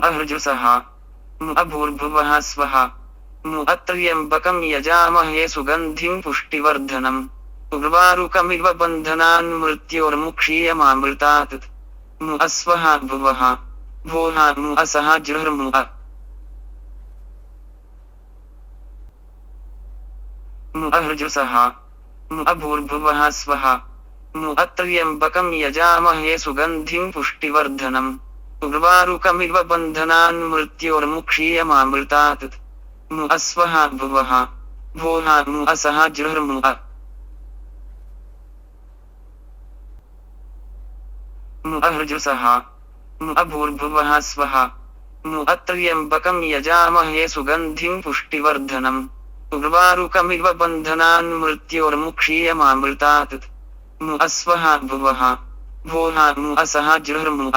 अहृजुसः अभूर्भुवः स्वः अत्र्यम्बकं यजामहे सुगन्धिं पुष्टिवर्धनम् उर्वारुकमिव बन्धनान् मृत्योर्मुक्षीयमामृतात् अस्वः भुवः भोः असः जृर्मु अहृजुसः अभूर्भुवः स्वः अत्र्यम्बकं यजामहे सुगन्धिं पुष्टिवर्धनम् उर्वारुकमिव बन्धनान् मृत्योर्मुक्षीयमामृतात् अस्वः भुवः भोः असः जृर्मु अहृजुसः अभूर्भुवः स्वः अत्र्यम्बकं यजामहे सुगन्धिं पुष्टिवर्धनम् उर्वारुकमिव बन्धनान् मृत्योर्मुक्षीयमामृतात् अस्वः भुवः भोः असः जृर्मु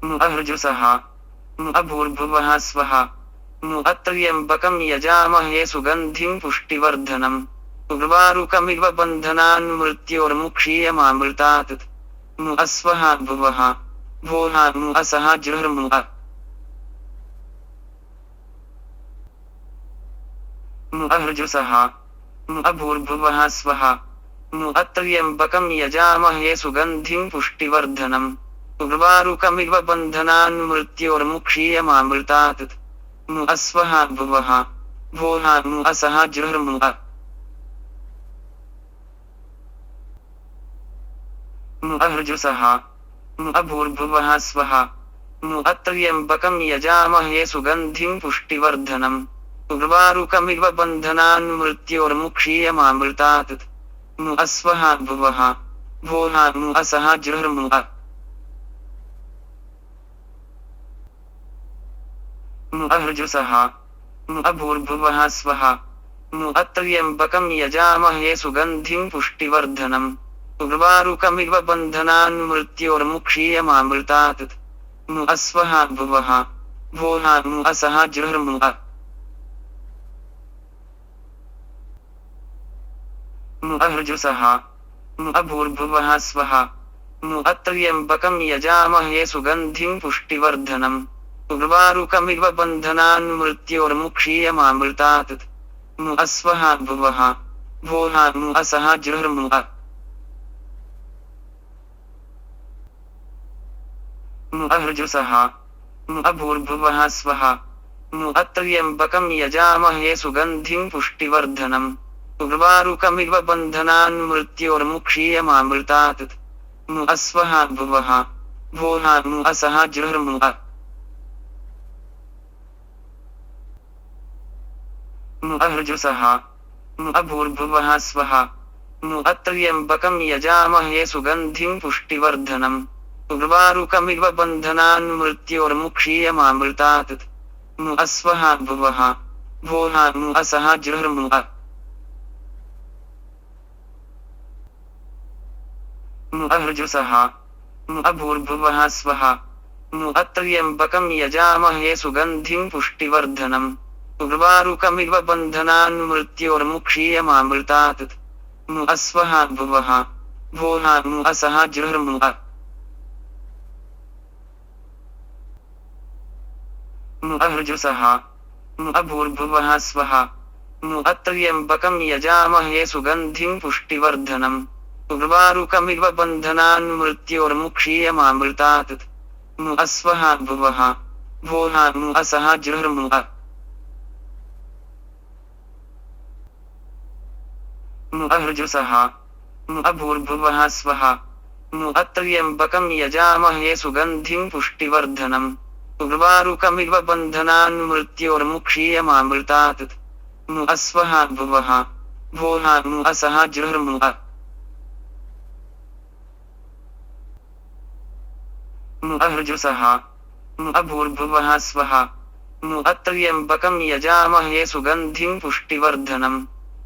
अहृजुसः अभूर्भुवः स्वः अत्र्यम्बकं यजामहे सुगन्धिं पुष्टिवर्धनम् उर्वारुकमिव बन्धनान् मृत्योर्मुक्षीयमामृतात् अस्वः भुवः भोः असः जृर्मु अहृजुसः अभूर्भुवः स्वः अत्र्यम्बकं यजामहे सुगन्धिं पुष्टिवर्धनम् उर्वारुकमिव बन्धनान् मृत्योर्मुक्षीयमामृतात् अस्वः भुवः भोः असः जृर्मु अहृजुसः अभूर्भुवः स्वः अत्र्यम्बकं यजामहे सुगन्धिं पुष्टिवर्धनम् उर्वारुकमिव बन्धनान् मृत्योर्मुक्षीयमामृतात् अस्वः भुवः भोः असः जृर्मु अहृजुसः अभूर्भुवः स्वः अत्र्यम्बकं यजामहे सुगन्धिं पुष्टिवर्धनम् उर्वारुकमिव बन्धनान् मृत्योर्मुक्षीयमामृतात् अस्वः भुवः भोः असः जृर्मु अहृजुसः अभूर्भुवः स्वः अत्र्यम्बकं यजामहे सुगन्धिं पुष्टिवर्धनम् उर्वारुकमिव बन्धनान् मृत्योर्मुक्षीयमामृतात् अस्वः भुवः भोः असः जृर्मु अहृजुसः अभूर्भुवः स्वः अत्र्यम्बकं यजामहे सुगन्धिं पुष्टिवर्धनम् उर्वारुकमिव बन्धनान् मृत्योर्मुक्षीयमामृतात् अस्वः भुवः भोः असः जृर्मु अहृजुसः अभूर्भुवः स्वः अत्र्यम्बकं यजामहे सुगन्धिं पुष्टिवर्धनम् उर्वारुकमिव बन्धनान् मृत्योर्मुक्षीयमामृतात् अस्वः भुवः भोः असः जृर्मु अहृजुसः अभूर्भुवः स्वः अत्र्यम्बकं यजामहे सुगन्धिं पुष्टिवर्धनम् उर्वारुकमिव बन्धनान् मृत्योर्मुक्षीयमामृतात् अस्वः भुवः भोः असः जृर्मु अहृजुसः अभूर्भुवः स्वः अत्र्यम्बकं यजामहे सुगन्धिं पुष्टिवर्धनम् उर्वारुकमिव बन्धनान् मृत्योर्मुक्षीयमामृतात् अस्वः भुवः भोः असः जृर्मु अहृजुसः अभूर्भुवः स्वः अत्र्यम्बकं यजामहे सुगन्धिं पुष्टिवर्धनम् उर्वारुकमिव बन्धनान् मृत्योर्मुक्षीयमामृतात् अस्वः भुवः भोः असः जृर्मु अहृजुसः अभूर्भुवः स्वः अत्र्यम्बकं यजामहे सुगन्धिं पुष्टिवर्धनम्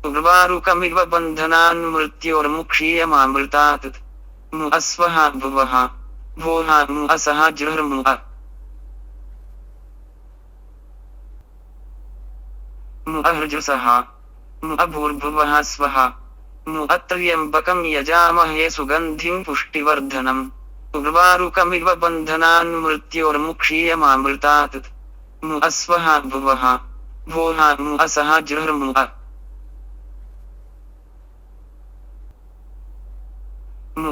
उर्वारुकमिव बन्धनान् मृत्योर्मुक्षीयमामृतात् अस्वः भुवः भोः असः जृर्मु अहृजुसः अभूर्भुवः स्वः अत्र्यम्बकं यजामहे सुगन्धिं पुष्टिवर्धनम् उर्वारुकमिव बन्धनान् मृत्योर्मुक्षीयमामृतात् अस्वः भुवः भोः असः जृर्मु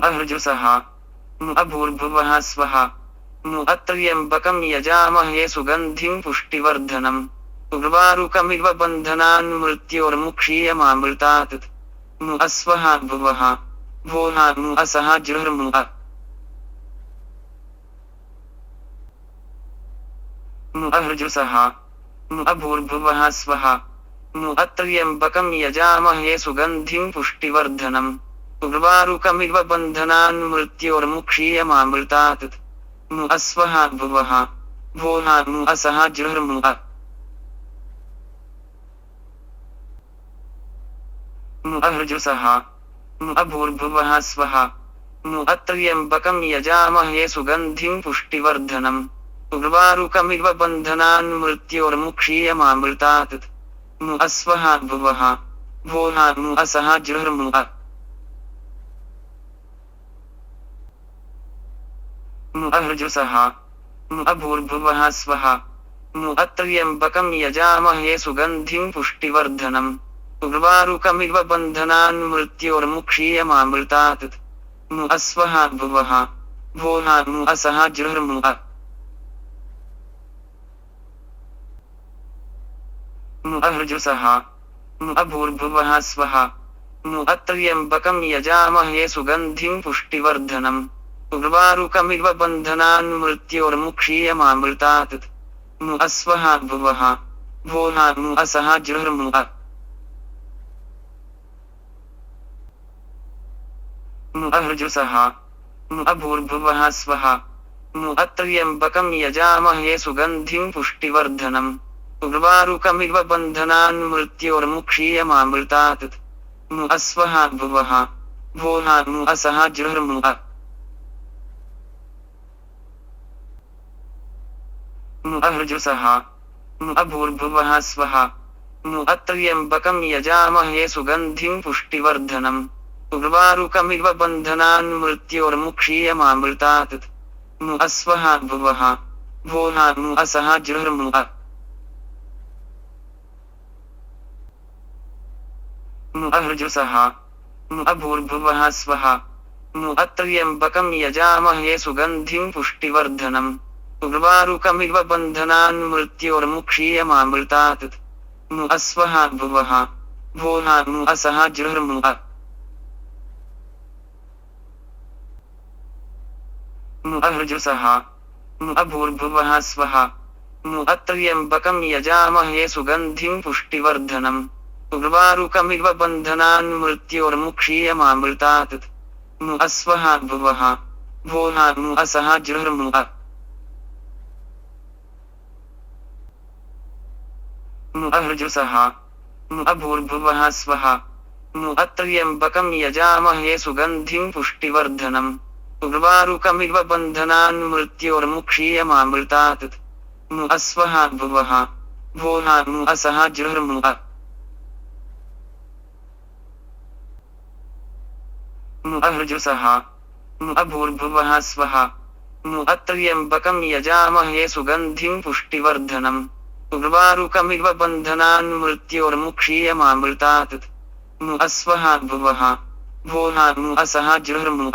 अहृजुसः अभूर्भुवः स्वः अत्र्यम्बकं यजामहे सुगन्धिं पुष्टिवर्धनम् उर्वारुकमिव बन्धनान् मृत्योर्मुक्षीयमामृतात् अस्वः भुवः भोः असः जृर्मु अहृजुसः अभूर्भुवः स्वः अत्र्यम्बकं यजामहे सुगन्धिं पुष्टिवर्धनम् उर्वारुकमिव बन्धनान् मृत्योर्मुक्षीयमामृतात् अस्वः भुवः भोः असः जृर्मु अहृजुसः अभूर्भुवः स्वः अत्र्यम्बकं यजामहे सुगन्धिं पुष्टिवर्धनम् उर्वारुकमिव बन्धनान् मृत्योर्मुक्षीयमामृतात् अस्वः भुवः भोः असः जृर्मु अहृजुसः अभूर्भुवः स्वः अत्र्यम्बकं यजामहे सुगन्धिं पुष्टिवर्धनम् उर्वारुकमिव बन्धनान् मृत्योर्मुक्षीयमामृतात् अस्वः भुवः भोः असः जृर्मु अहृजुसः अभूर्भुवः स्वः अत्र्यम्बकं यजामहे सुगन्धिं पुष्टिवर्धनम् उर्वारुकमिव बन्धनान् मृत्योर्मुक्षीयमामृतात् अस्वः भुवः भोः असः जृर्मु अहृजुसः अभूर्भुवः स्वः अत्र्यम्बकं यजामहे सुगन्धिं पुष्टिवर्धनम् उर्वारुकमिव बन्धनान् मृत्योर्मुक्षीयमामृतात् अस्वः भुवः भोः असः जृर्मु अहृजुसः अभूर्भुवः स्वः अत्र्यम्बकं यजामहे सुगन्धिं पुष्टिवर्धनम् उर्वारुकमिव बन्धनान् मृत्योर्मुक्षीयमामृतात् अस्वः भुवः भोः असः जृर्मु अहृजुसः अभूर्भुवः स्वः अत्र्यम्बकं यजामहे सुगन्धिं पुष्टिवर्धनम् उर्वारुकमिव बन्धनान् मृत्योर्मुक्षीयमामृतात् अस्वः भुवः भोः असः जृर्मु अहृजुसः अभूर्भुवः स्वः अत्र्यम्बकं यजामहे सुगन्धिं पुष्टिवर्धनम् उर्वारुकमिव बन्धनान् मृत्योर्मुक्षीयमामृतात् अस्वः भुवः भोः असः जृर्मु अहृजुसः अभूर्भुवः स्वः अत्र्यम्बकं यजामहे सुगन्धिं पुष्टिवर्धनम् उर्वारुकमिव बन्धनान् मृत्योर्मुक्षीयमामृतात् अस्वः भुवः भोः असः जृर्मु अहृजुसः अभूर्भुवः स्वः अत्र्यम्बकं यजामहे सुगन्धिं पुष्टिवर्धनम् उर्वारुकमिव बन्धनान् मृत्योर्मुक्षीयमामृतात् अस्वः भुवः भोः असः जृर्मु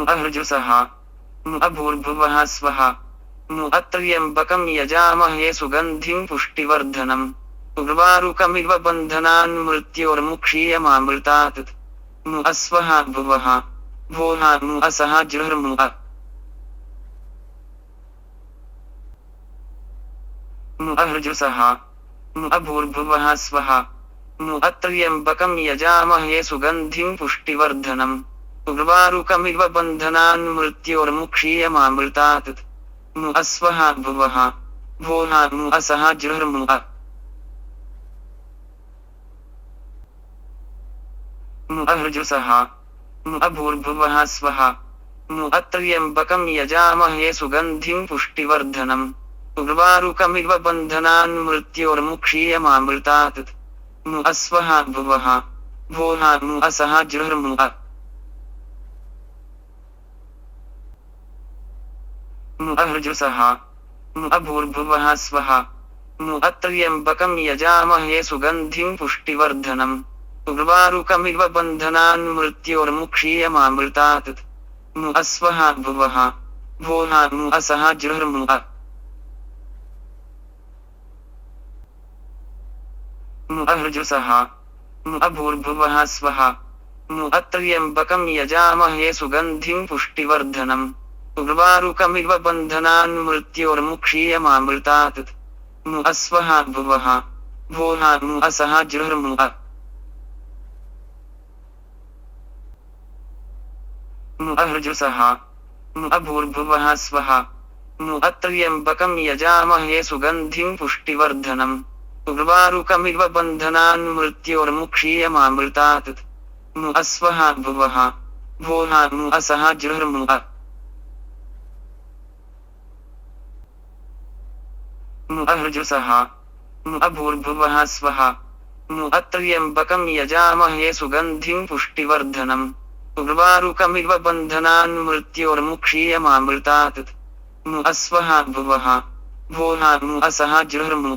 अहृजुसः अभूर्भुवः स्वः अत्र्यम्बकं यजामहे सुगन्धिं पुष्टिवर्धनम् उर्वारुकमिव बन्धनान् मृत्योर्मुक्षीयमामृतात् अस्वः भुवः भोः असः जृर्मु अहृजुसः अभूर्भुवः स्वः अत्र्यम्बकं यजामहे सुगन्धिं पुष्टिवर्धनम् उर्वारुकमिव बन्धनान् मृत्योर्मुक्षीयमामृतात् अस्वः भुवः भोः असः जृर्मु अहृजुसः अभूर्भुवः स्वः अत्र्यम्बकं यजामहे सुगन्धिं पुष्टिवर्धनम् उर्वारुकमिव बन्धनान् मृत्योर्मुक्षीयमामृतात् मु अस्वः भुवः भोः मु असः जृर्मु मु अहृजुसः मु अभूर्भुवः स्वः मु अत्र्यम्बकं यजामहे सुगन्धिं पुष्टिवर्धनम् उर्वारुकमिव बन्धनान् मृत्योर्मुक्षीयमामृतात् मु अस्वः भुवः भोः मु असः जृर्मु मु अहृजुसः मु अभूर्भुवः स्वः मु अत्र्यम्बकं यजामहे सुगन्धिं पुष्टिवर्धनम् उर्वारुकमिव बन्धनान् मृत्योर्मुक्षीयमामृतात् मु अस्वः भुवः भोः मु असः जृर्मु मु अहृजुसः मु अभूर्भुवः स्वः मु अत्र्यम्बकं यजामहे सुगन्धिं पुष्टिवर्धनम् उर्वारुकमिव बन्धनान् मृत्योर्मुक्षीयमामृतात् मु अस्वः भुवः भोः मु असः जृर्मु मु अहृजुसः मु अभूर्भुवः स्वः मु अत्र्यम्बकं यजामहे सुगन्धिं पुष्टिवर्धनम् उर्वारुकमिव बन्धनान् मृत्योर्मुक्षीयमामृतात् मु अस्वः भुवः भोः मु असः जृर्मु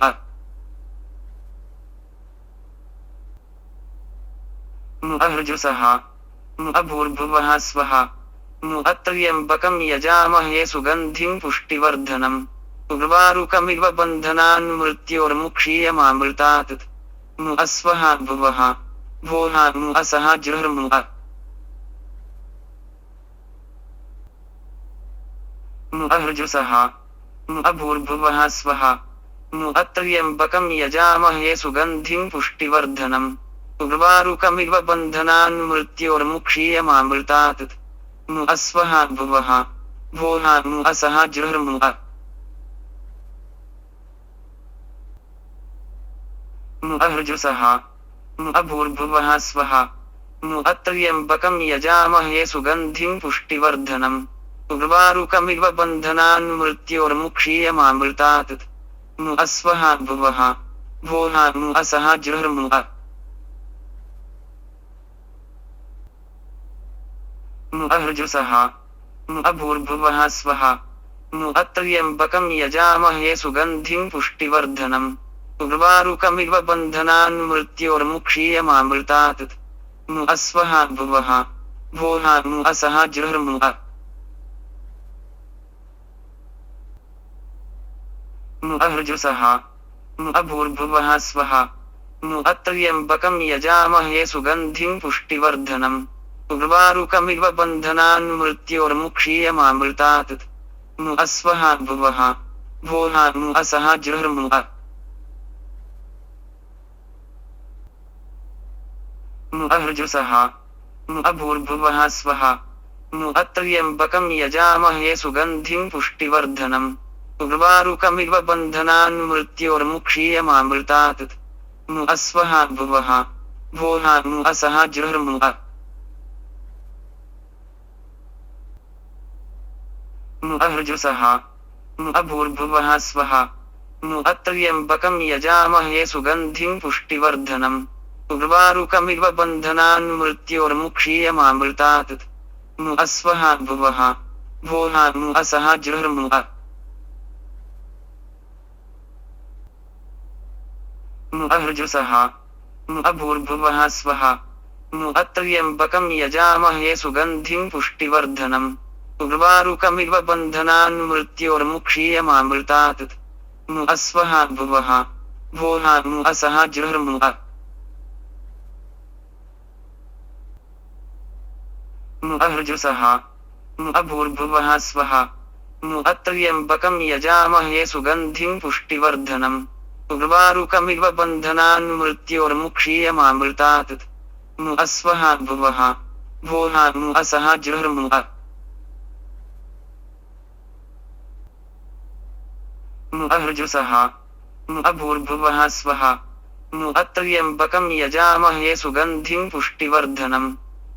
मु अहृजुसः मु अभूर्भुवः स्वः मु अत्र्यम्बकं यजामहे सुगन्धिं पुष्टिवर्धनम् उर्वारुकमिव बन्धनान् मृत्योर्मुक्षीयमामृतात् मु अस्वः भुवः भोः मु असः जृर्मु मु अहृजुसः मु अभूर्भुवः स्वः मु अत्र्यम्बकं यजामहे सुगन्धिं पुष्टिवर्धनम् उर्वारुकमिव बन्धनान् मृत्योर्मुक्षीयमामृतात् मु अस्वः भुवः भोः मु असः जृर्मु मु अहृजुसः मु अभूर्भुवः स्वः मु अत्र्यम्बकं यजामहे सुगन्धिं पुष्टिवर्धनम् उर्वारुकमिव बन्धनान् मृत्योर्मुक्षीयमामृतात् मु अस्वः भुवः भोः मु असः जृर्मु मु अहृजुसः मु अभूर्भुवः स्वः मु अत्र्यम्बकं यजामहे सुगन्धिं पुष्टिवर्धनम् उर्वारुकमिव बन्धनान् मृत्योर्मुक्षीयमामृतात् मु अस्वः भुवः भोः मु असः जृर्मु मु अहृजुसः मु अभूर्भुवः स्वः मु अत्र्यम्बकं यजामहे सुगन्धिं पुष्टिवर्धनम् उर्वारुकमिव बन्धनान् मृत्योर्मुक्षीयमामृतात् मु अस्वः भुवः भोः मु असः जृर्मु मु अहृजुसः मु अभूर्भुवः स्वः मु अत्र्यम्बकं यजामहे सुगन्धिं पुष्टिवर्धनम् उर्वारुकमिव बन्धनान् मृत्योर्मुक्षीयमामृतात् मु अस्वः भुवः भोः मु असः जृर्मु मु अहृजुसः मु अभूर्भुवः स्वः मु अत्र्यम्बकं यजामहे सुगन्धिं पुष्टिवर्धनम् उर्वारुकमिव बन्धनान् मृत्योर्मुक्षीयमामृतात् मु अस्वः भुवः भोः मु असः जृर्मु मु अहृजुसः मु अभूर्भुवः स्वः मु अत्र्यम्बकं यजामहे सुगन्धिं पुष्टिवर्धनम् उर्वारुकमिव बन्धनान् मृत्योर्मुक्षीयमामृतात् मु अस्वः भुवः भोः मु असः जृर्मु मु अहृजुसः मु अभूर्भुवः स्वः मु अत्र्यम्बकं यजामहे सुगन्धिं पुष्टिवर्धनम् उर्वारुकमिव बन्धनान् मृत्योर्मुक्षीयमामृतात् मु अस्वः भुवः भोः मु असः जृर्मु मु अहृजुसः मु अभूर्भुवः स्वः मु अत्र्यम्बकं यजामहे सुगन्धिं पुष्टिवर्धनम्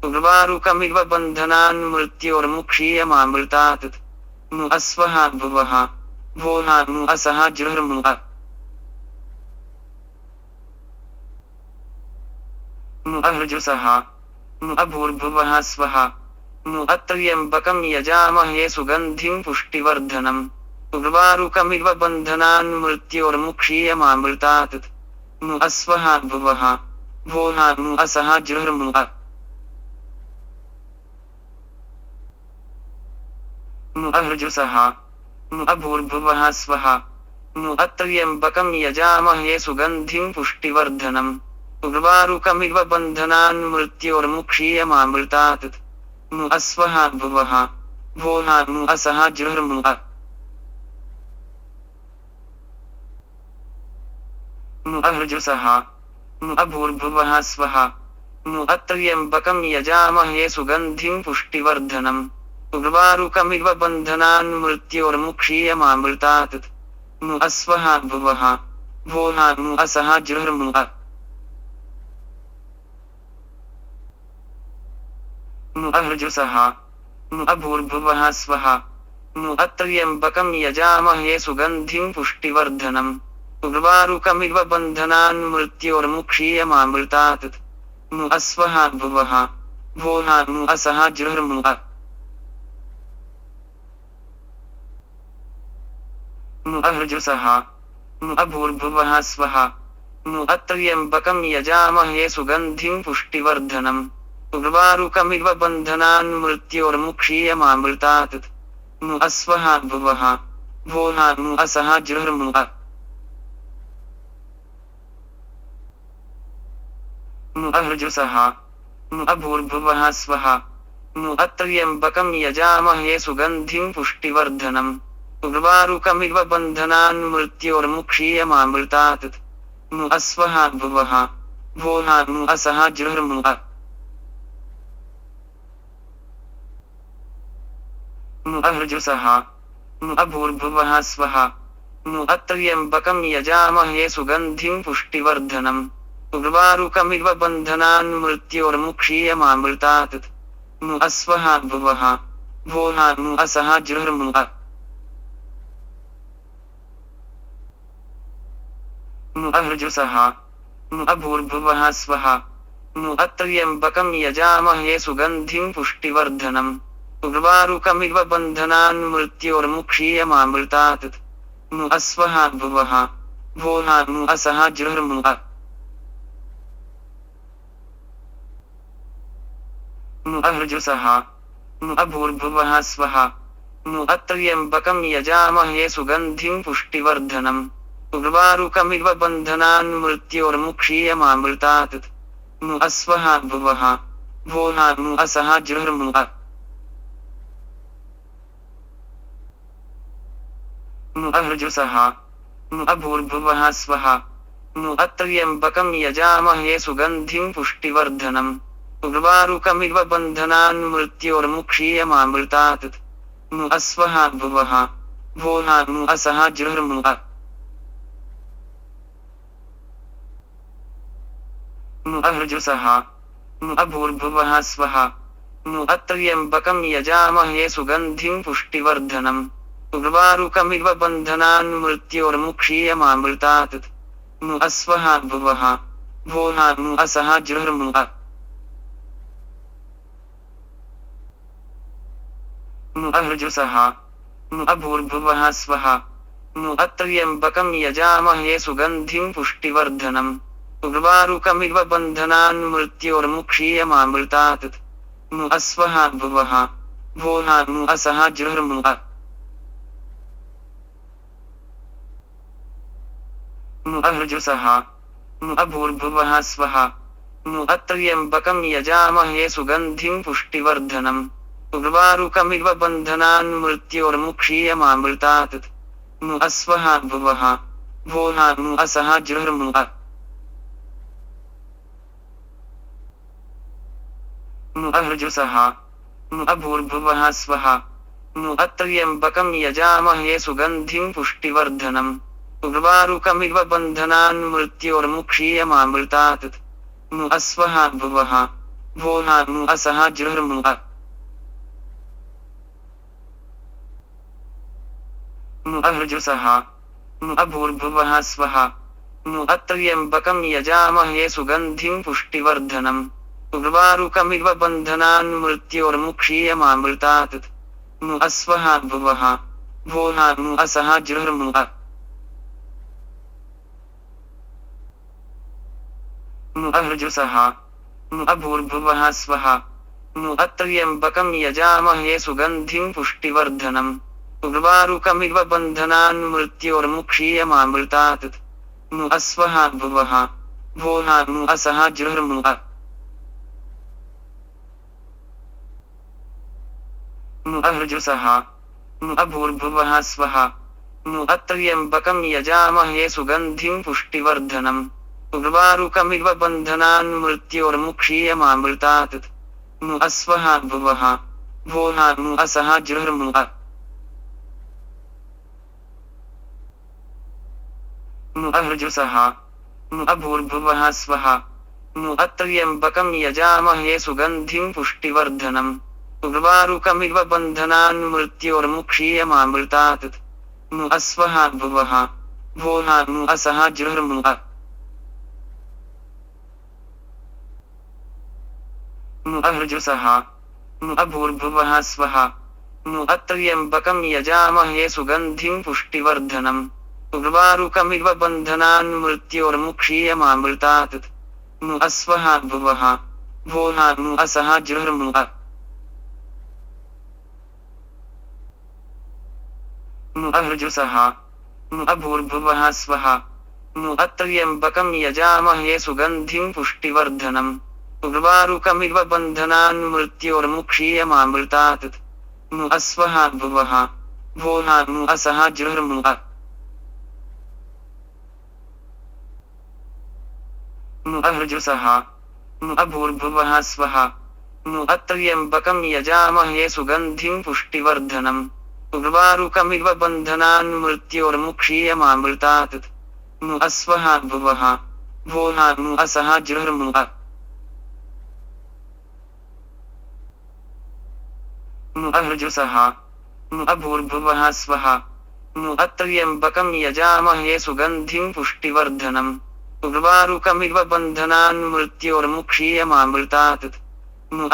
उर्वारुकमिव बन्धनान् मृत्योर्मुक्षीयमामृतात् मु अस्वः भुवः भोहा असः जुर्मुअ अहृजुसः अभूर्भुवः स्वः अत्र्यम्बकं यजामहे सुगन्धिं पुष्टिवर्धनम् उर्वारुकमिव बन्धनान् मृत्योर्मुक्षीयमामृतात् अस्वः भुवः भोहा असः जुर्मुअ अहृजुसः अभूर्भुवः स्वः अत्र्यम्बकं यजामहे सुगन्धिं पुष्टिवर्धनम् उर्वारुकमिव बन्धनान् मृत्योर्मुक्षीयमामृतात् अस्वः भुवः भोहा असः जुर्मुअ अहृजुसः अभूर्भुवः स्वः अत्र्यम्बकं यजामहे सुगन्धिं पुष्टिवर्धनम् उर्वारुकमिव बन्धनान् मृत्योर्मुक्षीयमामृतात् अस्वः भुवः भोहा असः जुर्मुअ अहृजुसः अभूर्भुवः स्वः अत्र्यम्बकं यजामहे सुगन्धिं पुष्टिवर्धनम् उर्वारुकमिव बन्धनान् मृत्योर्मुक्षीयमामृतात् अस्वः भुवः भोहा असः जुर्मुअ अहृजुसः अभूर्भुवः स्वः अत्र्यम्बकं यजामहे सुगन्धिं पुष्टिवर्धनम् उर्वारुकमिव बन्धनान् मृत्योर्मुक्षीयमामृतात् अस्वः भुवः भोहा असः जुर्मुअ अहृजुसः अभूर्भुवः स्वः अत्र्यम्बकं यजामहे सुगन्धिं पुष्टिवर्धनम् उर्वारुकमिव बन्धनान् मृत्योर्मुक्षीयमामृतात् अस्वः भुवः भोहा असः जुर्मुअ अहृजुसः अभूर्भुवः स्वः अत्र्यम्बकं यजामहे सुगन्धिं पुष्टिवर्धनम् उर्वारुकमिव बन्धनान् मृत्योर्मुक्षीयमामृतात् अस्वः भुवः भोहा असः जुर्मुअ अहृजुसः अभूर्भुवः स्वः अत्र्यम्बकं यजामहे सुगन्धिं पुष्टिवर्धनम् उर्वारुकमिव बन्धनान् मृत्योर्मुक्षीयमामृतात् अस्वः भुवः भोहा असः जुर्मुअ अहृजुसः अभूर्भुवः स्वः अत्र्यम्बकं यजामहे सुगन्धिं पुष्टिवर्धनम् उर्वारुकमिव बन्धनान् मृत्योर्मुक्षीयमामृतात् अस्वः भुवः भोहा असः जुर्मुअ अहृजुसः अभूर्भुवः स्वः अत्र्यम्बकं यजामहे सुगन्धिं पुष्टिवर्धनम् उर्वारुकमिव बन्धनान् मृत्योर्मुक्षीयमामृतात् अस्वः भुवः भोहा असः जुर्मुअ अहृजुसः अभूर्भुवः स्वः अत्र्यम्बकं यजामहे सुगन्धिं पुष्टिवर्धनम् उर्वारुकमिव बन्धनान् मृत्योर्मुक्षीयमामृतात् अस्वः भुवः भोहा असः जुर्मुअ अहृजुसः अभूर्भुवः स्वः अत्र्यम्बकं यजामहे सुगन्धिं पुष्टिवर्धनम् उर्वारुकमिव बन्धनान् मृत्योर्मुक्षीयमामृतात् अस्वः भुवः भोहा असः जुर्मुअ अहृजुसः अभूर्भुवः स्वः अत्र्यम्बकं यजामहे सुगन्धिं पुष्टिवर्धनम् उर्वारुकमिव बन्धनान् मृत्योर्मुक्षीयमामृतात् अस्वः भुवः भोहा असः जुर्मुअ अहृजुसः अभूर्भुवः स्वः अत्र्यम्बकं यजामहे सुगन्धिं पुष्टिवर्धनम् उर्वारुकमिव बन्धनान् मृत्योर्मुक्षीयमामृतात् अस्वः भुवः भोहा असः जुर्मुअ अहृजुसः अर्जुसः अभूर्भुवः स्वः अत्र्यम्बकं यजामहे सुगन्धिं पुष्टिवर्धनम् उर्वारुकमिव बन्धनान् मृत्योर्मुक्षीयमामृतात् अस्वः भुवः भोः असः जृर्मु अर्जुसः अभूर्भुवः स्वः अत्र्यम्बकं यजामहे सुगन्धिं पुष्टिवर्धनम् उर्वारुकमिव बन्धनान् मृत्योर्मुक्षीयमामृतात् अस्वः भुवः भोः असः जृर्मु अर्जुसः अभूर्भुवः स्वः अत्र्यम्बकं यजामहे सुगन्धिं पुष्टिवर्धनम् उर्वारुकमिव बन्धनान् मृत्योर्मुक्षीयमामृतात् अस्वः भुवः भोः असः जृर्मु अर्जुसः अभूर्भुवः स्वः अत्र्यम्बकं यजामहे सुगन्धिं पुष्टिवर्धनम् उर्वारुकमिव बन्धनान् मृत्योर्मुक्षीयमामृतात् अस्वः भुवः भोः असः जृर्मु अर्जुसः अभूर्भुवः स्वः अत्र्यम्बकं यजामहे सुगन्धिं पुष्टिवर्धनम् उर्वारुकमिव बन्धनान् मृत्योर्मुक्षीयमामृतात् अस्वः भुवः भोः असः जृर्मु अर्जुसः अभूर्भुवः स्वः अत्र्यम्बकं यजामहे सुगन्धिं पुष्टिवर्धनम् उर्वारुकमिव बन्धनान् मृत्योर्मुक्षीयमामृतात् अस्वः भुवः भोः असः जृर्मु अर्जुसः अभूर्भुवः स्वः अत्र्यम्बकं यजामहे सुगन्धिं पुष्टिवर्धनम् उर्वारुकमिव बन्धनान् मृत्योर्मुक्षीयमामृतात् अस्वः भुवः भोः असः जृर्मु अर्जुसः अभूर्भुवः स्वः अत्र्यम्बकं यजामहे सुगन्धिं पुष्टिवर्धनम् उर्वारुकमिव बन्धनान् मृत्योर्मुक्षीयमामृतात्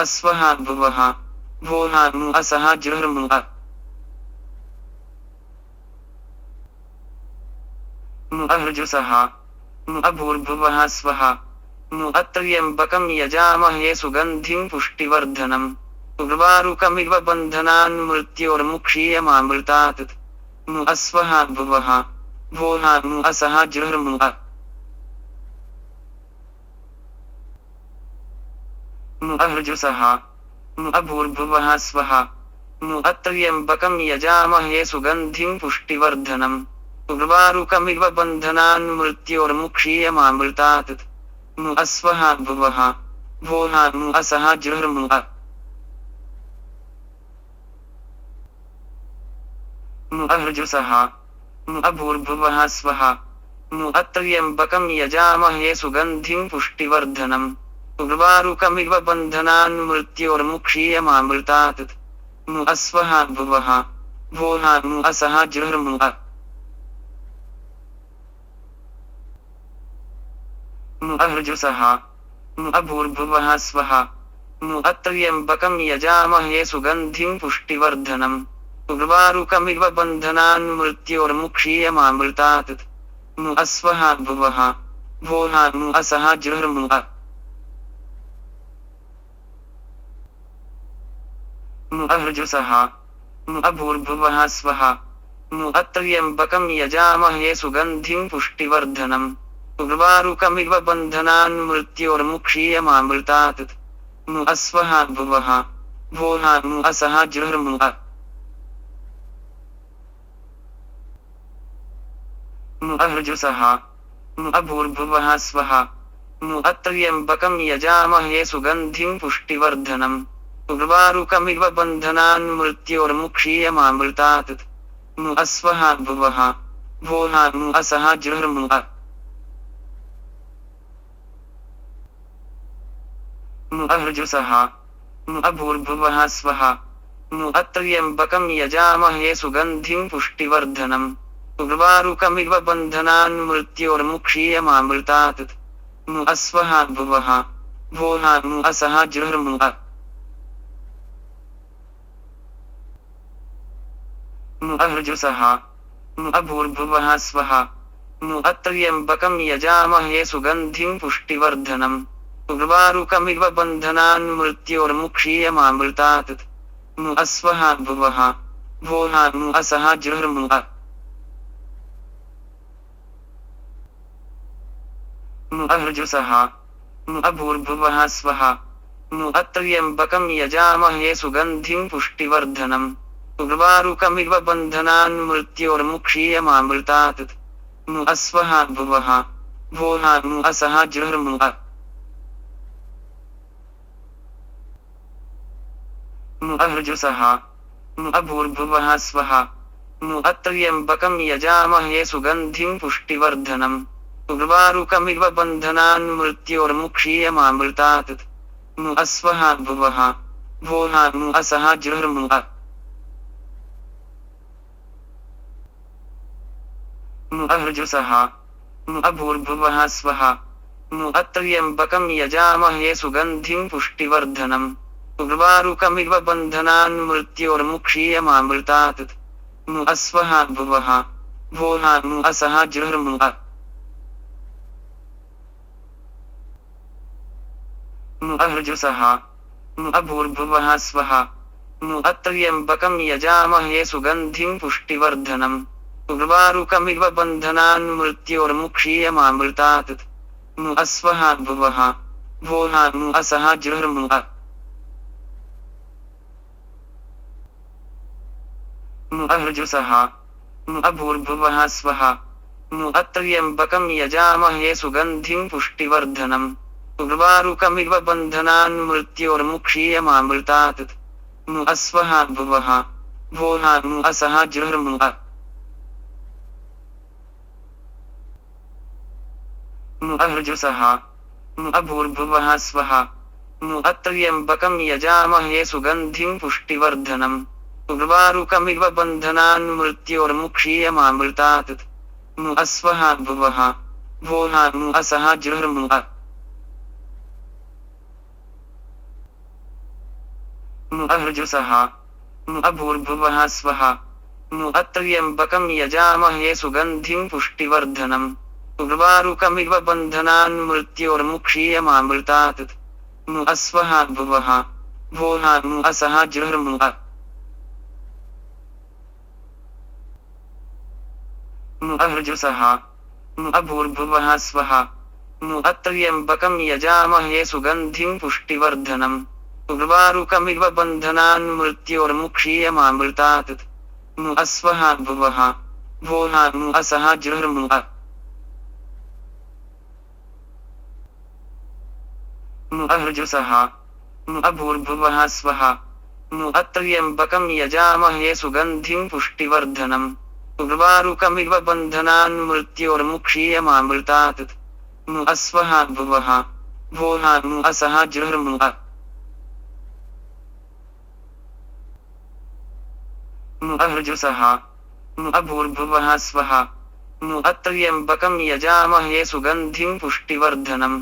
अस्वः भुवः भोः असः जृर्मु अर्जुसः अभूर्भुवः स्वः अत्र्यम्बकं यजामहे सुगन्धिं पुष्टिवर्धनम् उर्वारुकमिव बन्धनान् मृत्योर्मुक्षीयमामृतात् अस्वः भुवः भोः असः जृर्मु अर्जुसः अभूर्भुवः स्वः अत्र्यम्बकं यजामहे सुगन्धिं पुष्टिवर्धनम् उर्वारुकमिव बन्धनान् मृत्योर्मुक्षीयमामृतात् अस्वः भुवः भोः असः जृर्मु अर्जुसः अभूर्भुवः स्वः अत्र्यम्बकं यजामहे सुगन्धिं पुष्टिवर्धनम् उर्वारुकमिव बन्धनान् मृत्योर्मुक्षीयमामृतात् अस्वः भुवः भोः असः जृर्मु अर्जुसः अभूर्भुवः स्वः अत्र्यम्बकं यजामहे सुगन्धिं पुष्टिवर्धनम् उर्वारुकमिव बन्धनान् मृत्योर्मुक्षीयमामृतात् अस्वः भुवः भोः असः जृर्मु अर्जुसः अभूर्भुवः स्वः अत्र्यम्बकं यजामहे सुगन्धिं पुष्टिवर्धनम् उर्वारुकमिव बन्धनान् मृत्योर्मुक्षीयमामृतात् अस्वः भुवः भोः असः जृर्मु अर्जुसः अभूर्भुवः स्वः अत्र्यम्बकं यजामहे सुगन्धिं पुष्टिवर्धनम् उर्वारुकमिव बन्धनान् मृत्योर्मुक्षीयमामृतात् अस्वः भुवः भोः असः जृर्मु अर्जुसः अभूर्भुवः स्वः अत्र्यम्बकं यजामहे सुगन्धिं पुष्टिवर्धनम् उर्वारुकमिव बन्धनान् मृत्योर्मुक्षीयमामृतात् मु अस्वः भुवः भोः मु असः जृर्मु मु अहृजुसः मु अभूर्भुवः स्वः मु अत्र्यम्बकं यजामहे सुगन्धिं पुष्टिवर्धनम् उर्वारुकमिव बन्धनान् मृत्योर्मुक्षीयमामृतात् मु अस्वः भुवः भोः मु असः जृर्मु मु अहृजुसः मु अभूर्भुवः स्वः मु अत्र्यम्बकं यजामहे सुगन्धिं पुष्टिवर्धनम् उर्वारुकमिव बन्धनान् मृत्योर्मुक्षीयमामृतात् मु अस्वः भुवः भोः मु असः जृर्मु मु अहृजुसः मु अभूर्भुवः स्वः मु अत्र्यम्बकं यजामहे सुगन्धिं पुष्टिवर्धनम् उर्वारुकमिव बन्धनान् मृत्योर्मुक्षीयमामृतात् मु अस्वः भुवः भोः मु असः जृर्मु मु अहृजुसः मु अभूर्भुवः स्वः मु अत्र्यम्बकं यजामहे सुगन्धिं पुष्टिवर्धनम् उर्वारुकमिव बन्धनान् मृत्योर्मुक्षीयमामृतात् मु अस्वः भुवः भोः मु असः जृर्मु मु अहृजुसः मु अभूर्भुवः स्वः मु अत्र्यम्बकं यजामहे सुगन्धिं पुष्टिवर्धनम् उर्वारुकमिव बन्धनान् मृत्योर्मुक्षीयमामृतात् मु अस्वः भुवः भोः मु असः जृर्मु मु अहृजुसः मु अभूर्भुवः स्वः मु अत्र्यम्बकं यजामहे सुगन्धिं पुष्टिवर्धनम् उर्वारुकमिव बन्धनान् मृत्योर्मुक्षीयमामृतात् मु अस्वः भुवः भोः मु असः जृर्मु मु अहृजुसः मु अभूर्भुवः स्वः मु अत्र्यम्बकं यजामहे सुगन्धिं पुष्टिवर्धनम् उर्वारुकमिव बन्धनान् मृत्योर्मुक्षीयमामृतात् मु अस्वः भुवः भोः मु असः जृर्मु मु अहृजुसः मु अभूर्भुवः स्वः मु अत्र्यम्बकं यजामहे सुगन्धिं पुष्टिवर्धनम् उर्वारुकमिव बन्धनान् मृत्योर्मुक्षीयमामृतात् मु अस्वः भुवः भोः मु असः जृर्मु मु अहृजुसः मु अभूर्भुवः स्वः मु अत्र्यम्बकं यजामहे सुगन्धिं पुष्टिवर्धनम् उर्वारुकमिव बन्धनान् मृत्योर्मुक्षीयमामृतात् मु अस्वः भुवः भोः मु असः जृर्मु मु अहृजुसः मु अभूर्भुवः स्वः मु अत्र्यम्बकं यजामहे सुगन्धिं पुष्टिवर्धनम् उर्वारुकमिव बन्धनान् मृत्योर्मुक्षीयमामृतात् मु अस्वः भुवः भोः मु असः जृर्मु मु अहृजुसः मु अभूर्भुवः स्वः मु अत्र्यम्बकं यजामहे सुगन्धिं पुष्टिवर्धनम्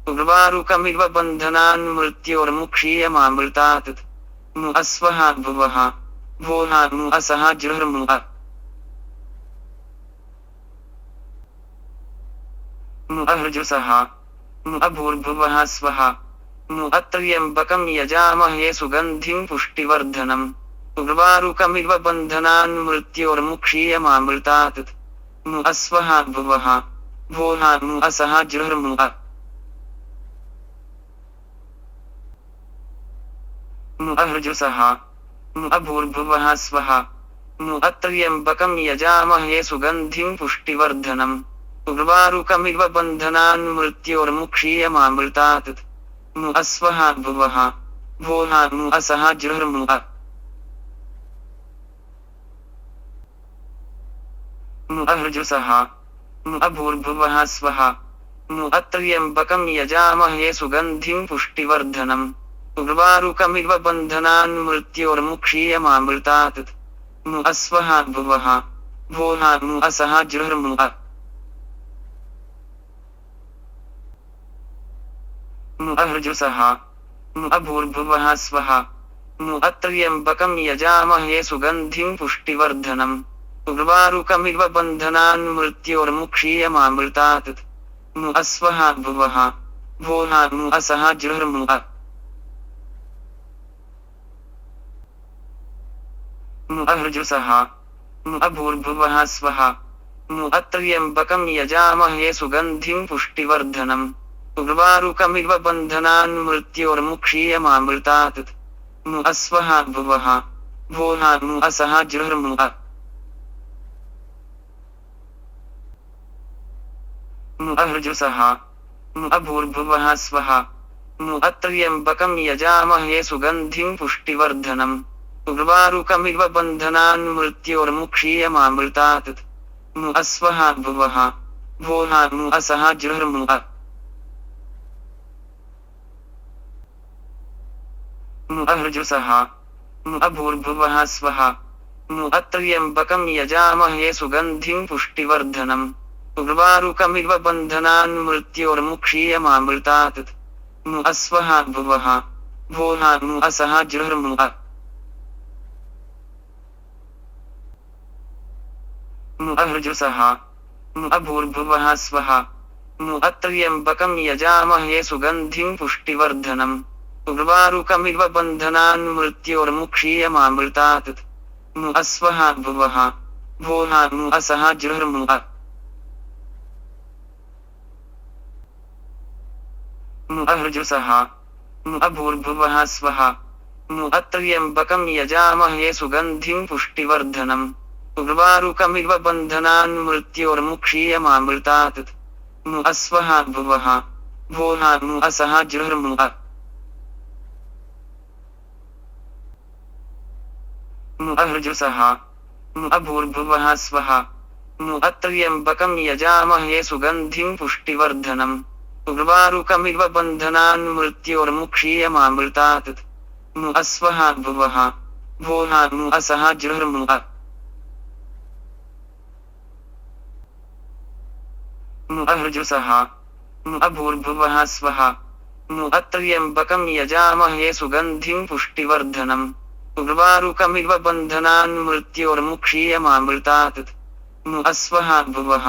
उर्वारुकमिव बन्धनान् मृत्योर्मुक्षीयमामृतात् मु अस्वः भुवः भोः मु असः जृर्मु मु अहृजुसः मु अभूर्भुवः स्वः मु अत्र्यम्बकं यजामहे सुगन्धिं पुष्टिवर्धनम् उर्वारुकमिव बन्धनान् मृत्योर्मुक्षीयमामृतात् मु अस्वः भुवः भोः मु असः जृर्मु मु अहृजुसः मु अभूर्भुवः स्वः मु अत्र्यम्बकं यजामहे सुगन्धिं पुष्टिवर्धनम् उर्वारुकमिव बन्धनान् मृत्योर्मुक्षीयमामृतात् मु अस्वः भुवः भोः मु असः जृर्मु मु अहृजुसः मु अभूर्भुवः स्वः मु अत्र्यम्बकं यजामहे सुगन्धिं पुष्टिवर्धनम् उर्वारुकमिव बन्धनान् मृत्योर्मुक्षीयमामृतात् मु अस्वः भुवः भोः असः जृर्मुः अहृजुसः अभूर्भुवः स्वः अत्र्यम्बकं यजामहे सुगन्धिं पुष्टिवर्धनम् उर्वारुकमिव बन्धनान् मृत्योर्मुक्षीयमामृतात् अस्वः भुवः भोः असः जृर्मुः अहृजुसः अभूर्भुवः स्वः अत्र्यम्बकं यजामहे सुगन्धिं पुष्टिवर्धनम् उर्वारुकमिव बन्धनान् मृत्योर्मुक्षीयमामृतात् अस्वः भुवः भोः असः जृर्मुः अहृजुसः अभूर्भुवः स्वः अत्र्यम्बकं यजामहे सुगन्धिं पुष्टिवर्धनम् उर्वारुकमिव बन्धनान् मृत्योर्मुक्षीयमामृतात् अस्वः भुवः भोः असः जृर्मुः अहृजुसः अभूर्भुवः स्वः अत्र्यम्बकं यजामहे सुगन्धिं पुष्टिवर्धनम् उर्वारुकमिव बन्धनान् मृत्योर्मुक्षीयमामृतात् अस्वः भुवः भोः असः जृर्मुः अहृजुसः अभूर्भुवः स्वः अत्र्यम्बकं यजामहे सुगन्धिं पुष्टिवर्धनम् उर्वारुकमिव बन्धनान् मृत्योर्मुक्षीयमामृतात् अस्वः भुवः भोः असः जृर्मुः अहृजुसः अभूर्भुवः स्वः अत्र्यम्बकं यजामहे सुगन्धिं पुष्टिवर्धनम् उर्वारुकमिव बन्धनान् मृत्योर्मुक्षीयमामृतात् अस्वः भुवः भोः असः जृर्मुः अहृजुसः अभूर्भुवः स्वः अत्र्यम्बकं यजामहे सुगन्धिं पुष्टिवर्धनम् उर्वारुकमिव बन्धनान् मृत्योर्मुक्षीयमामृतात् अस्वः भुवः भोः असः जृर्मुः अहृजुसः अभूर्भुवः स्वः अत्र्यम्बकं यजामहे सुगन्धिं पुष्टिवर्धनम् उर्वारुकमिव बन्धनान् मृत्योर्मुक्षीयमामृतात् अस्वः भुवः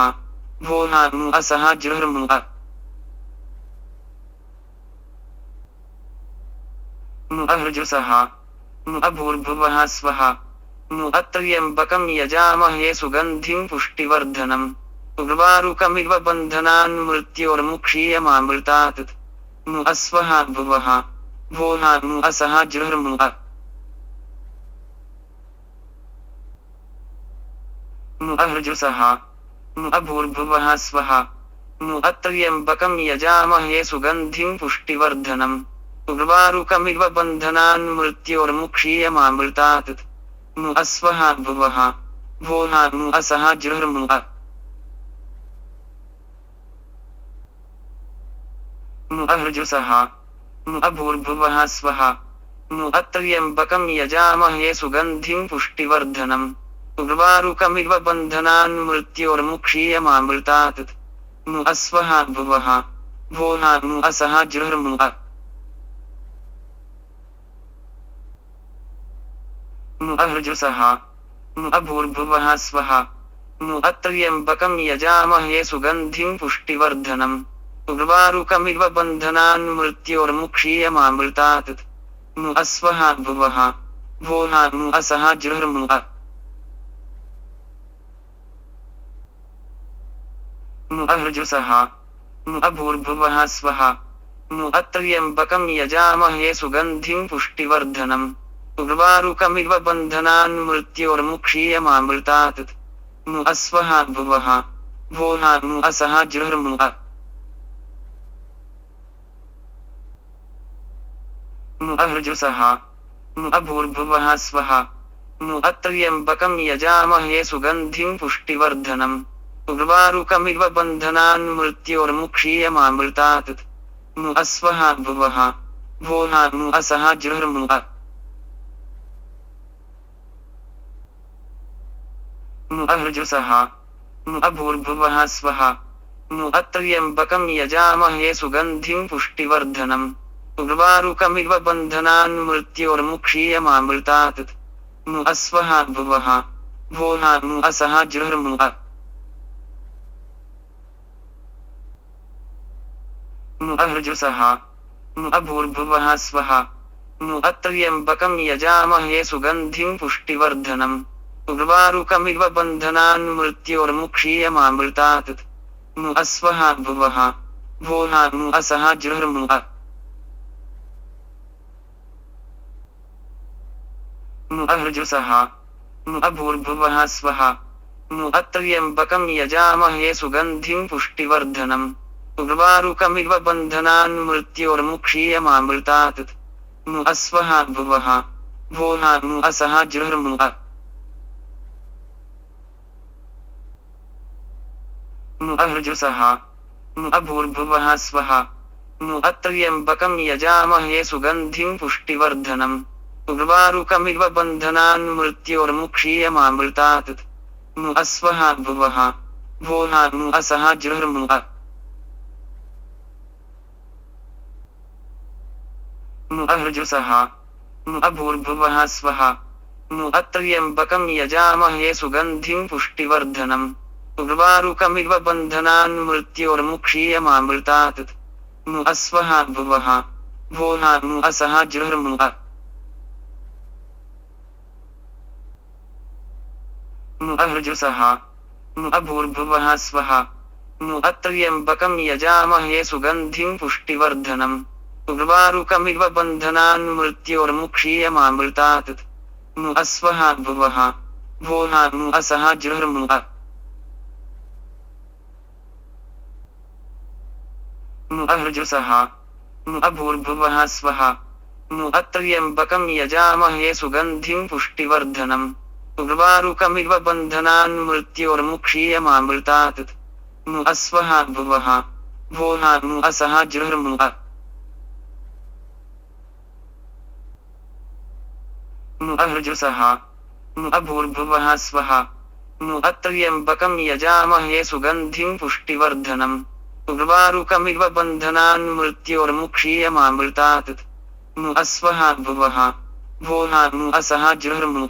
भोः असः जृर्मुः अहृजुसः अभूर्भुवः स्वः अत्र्यम्बकं यजामहे सुगन्धिं पुष्टिवर्धनम् उर्वारुकमिव बन्धनान् मृत्योर्मुक्षीयमामृतात् अस्वः भुवः भोः असः जृर्मुः अहृजुसः अभूर्भुवः स्वः अत्र्यम्बकं यजामहे सुगन्धिं पुष्टिवर्धनम् उर्वारुकमिव बन्धनान् मृत्योर्मुक्षीयमामृतात् अस्वः भुवः भोः असः जृर्मुः अहृजुसः अभूर्भुवः स्वः अत्र्यम्बकं यजामहे सुगन्धिं पुष्टिवर्धनम् उर्वारुकमिव बन्धनान् मृत्योर्मुक्षीयमामृतात् अस्वः भुवः भोः असः जृर्मुः अहृजुसः अभूर्भुवः स्वः अत्र्यम्बकं यजामहे सुगन्धिं पुष्टिवर्धनम् उर्वारुकमिव बन्धनान् मृत्योर्मुक्षीयमामृतात् अस्वः भुवः भोः असः जृर्मुः अहृजुसः अभूर्भुवः स्वः अत्र्यम्बकं यजामहे सुगन्धिं पुष्टिवर्धनम् उर्वारुकमिव बन्धनान् मृत्योर्मुक्षीयमामृतात् अस्वः भुवः भोः असः जृर्मुः अहृजुसः अभूर्भुवः स्वः अत्र्यम्बकं यजामहे सुगन्धिं पुष्टिवर्धनम् उर्वारुकमिव बन्धनान् मृत्योर्मुक्षीयमामृतात् अस्वः भुवः भोः असः जृर्मुः अहृजुसः अभूर्भुवः स्वः अत्र्यम्बकं यजामहे सुगन्धिं पुष्टिवर्धनम् उर्वारुकमिव बन्धनान् मृत्योर्मुक्षीयमामृतात् अस्वः भुवः भोः असः जृर्मु अहृजुसः अभूर्भुवः स्वः अत्र्यम्बकं यजामहे सुगन्धिं पुष्टिवर्धनम् उर्वारुकमिव बन्धनान् मृत्योर्मुक्षीयमामृतात् अस्वः भुवः भोः असः जृर्मु अहृजुसः अभूर्भुवः स्वः अत्र्यम्बकं यजामहे सुगन्धिं पुष्टिवर्धनम् उर्वारुकमिव बन्धनान् मृत्योर्मुक्षीयमामृतात् अस्वः भुवः भोः असः जृर्मु अहृजुसः अभूर्भुवः स्वः अत्र्यम्बकं यजामहे सुगन्धिं पुष्टिवर्धनम् उर्वारुकमिव बन्धनान् मृत्योर्मुक्षीयमामृतात् अस्वः भुवः भोः असः जृर्मु अहृजुसः अभूर्भुवः स्वः अत्र्यम्बकं यजामहे सुगन्धिं पुष्टिवर्धनम् उर्वारुकमिव बन्धनान् मृत्योर्मुक्षीयमामृतात् अस्वः भुवः भोः असः जृर्मु अहृजुसः अभूर्भुवः स्वः अत्र्यम्बकं यजामहे सुगन्धिं पुष्टिवर्धनम् उर्वारुकमिव बन्धनान् मृत्योर्मुक्षीयमामृतात् अस्वः भुवः भोः असः जृर्मु अहृजुसः अभूर्भुवः स्वः अत्र्यम्बकं यजामहे सुगन्धिं पुष्टिवर्धनम् उर्वारुकमिव बन्धनान् मृत्योर्मुक्षीयमामृतात् अस्वः भुवः भोः असः जृर्मु अहृजुसः अभूर्भुवः स्वः अत्र्यम्बकं यजामहे सुगन्धिं पुष्टिवर्धनम् उर्वारुकमिव बन्धनान् मृत्योर्मुक्षीयमामृतात् अस्वः भुवः भोः असः जृर्मु